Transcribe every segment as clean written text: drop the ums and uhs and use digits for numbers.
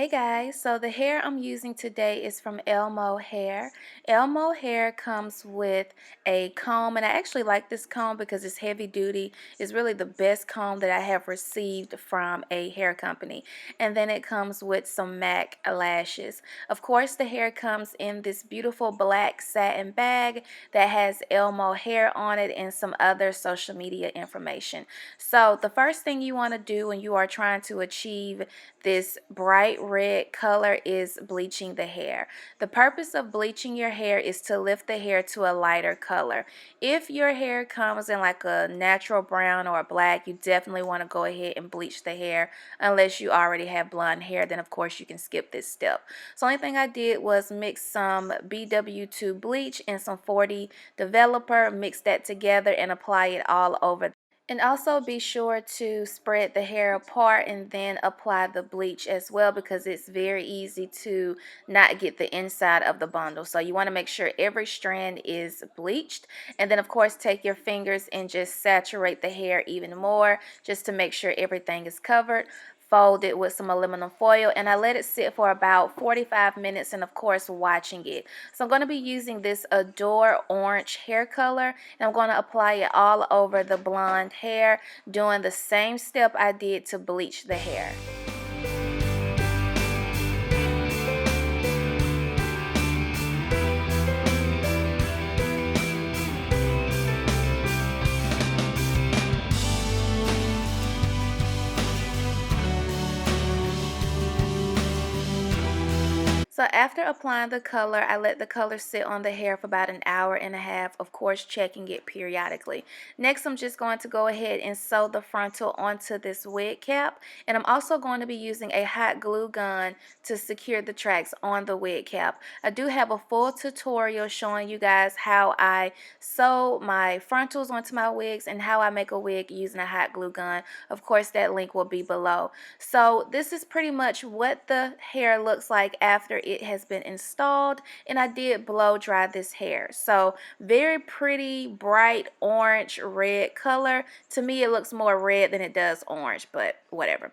Hey guys, so the hair I'm using today is from Elmo Hair. Elmo Hair comes with a comb, and I actually like this comb because it's heavy duty. It's really the best comb that I have received from a hair company. And then it comes with some MAC lashes. Of course, the hair comes in this beautiful black satin bag that has Elmo Hair on it and some other social media information. So the first thing you want to do when you are trying to achieve this bright red color is bleaching the hair. The purpose of bleaching your hair is to lift the hair to a lighter color. If your hair comes in like a natural brown or a black, you definitely want to go ahead and bleach the hair. Unless you already have blonde hair, then of course you can skip this step. So the only thing I did was mix some BW2 bleach and some 40 developer, mix that together and apply it all over. And also be sure to spread the hair apart and then apply the bleach as well, because it's very easy to not get the inside of the bundle. So you want to make sure every strand is bleached, and then of course take your fingers and just saturate the hair even more just to make sure everything is covered. Fold it with some aluminum foil, and I let it sit for about 45 minutes, and of course watching it. So I'm going to be using this Adore orange hair color, and I'm going to apply it all over the blonde hair, doing the same step I did to bleach the hair. So after applying the color, I let the color sit on the hair for about an hour and a half, of course checking it periodically. Next, I'm just going to go ahead and sew the frontal onto this wig cap, and I'm also going to be using a hot glue gun to secure the tracks on the wig cap. I do have a full tutorial showing you guys how I sew my frontals onto my wigs and how I make a wig using a hot glue gun. Of course, that link will be below. So this is pretty much what the hair looks like after it has been installed, and I did blow dry this hair. So very pretty bright orange red color. To me it looks more red than it does orange, but whatever.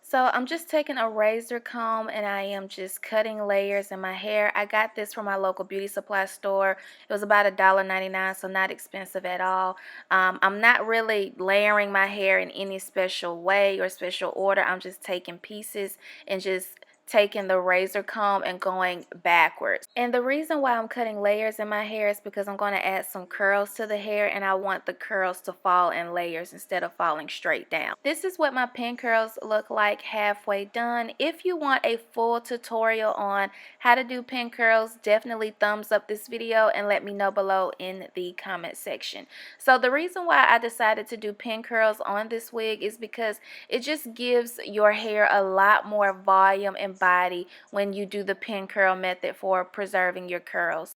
So I'm just taking a razor comb and I am just cutting layers in my hair. I got this from my local beauty supply store. It was about $1.99, so not expensive at all. I'm not really layering my hair in any special way or special order. I'm just taking pieces and just taking the razor comb and going backwards. And the reason why I'm cutting layers in my hair is because I'm going to add some curls to the hair, and I want the curls to fall in layers instead of falling straight down. This is what my pin curls look like halfway done. If you want a full tutorial on how to do pin curls, definitely thumbs up this video and let me know below in the comment section. So the reason why I decided to do pin curls on this wig is because it just gives your hair a lot more volume and body when you do the pin curl method for preserving your curls.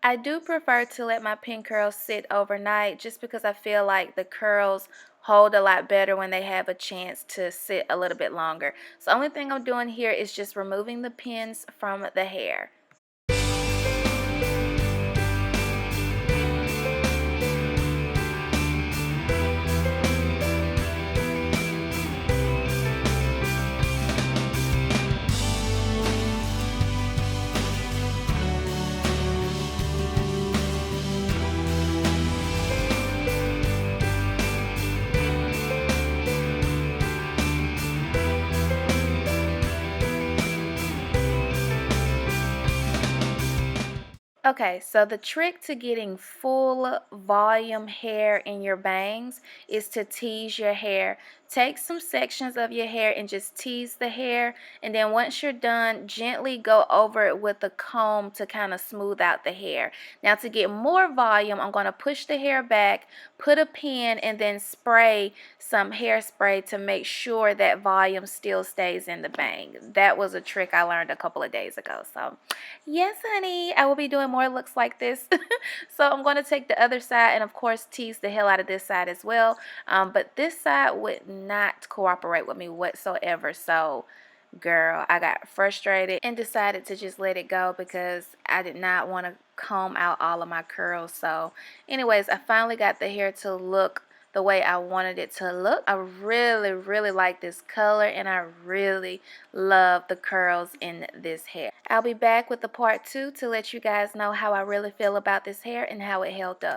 I do prefer to let my pin curls sit overnight just because I feel like the curls hold a lot better when they have a chance to sit a little bit longer. So the only thing I'm doing here is just removing the pins from the hair. Okay, so the trick to getting full volume hair in your bangs is to tease your hair. Take some sections of your hair and just tease the hair, and then once you're done, gently go over it with a comb to kind of smooth out the hair. Now to get more volume, I'm going to push the hair back, put a pin, and then spray some hairspray to make sure that volume still stays in the bang. That was a trick I learned a couple of days ago. So yes, honey, I will be doing more looks like this. So I'm going to take the other side and, of course, tease the hell out of this side as well. But this side would not cooperate with me whatsoever. So, girl, I got frustrated and decided to just let it go because I did not want to comb out all of my curls. So, anyways, I finally got the hair to look the way I wanted it to look. I really, really like this color, and I really love the curls in this hair. I'll be back with the part 2 to let you guys know how I really feel about this hair and how it held up.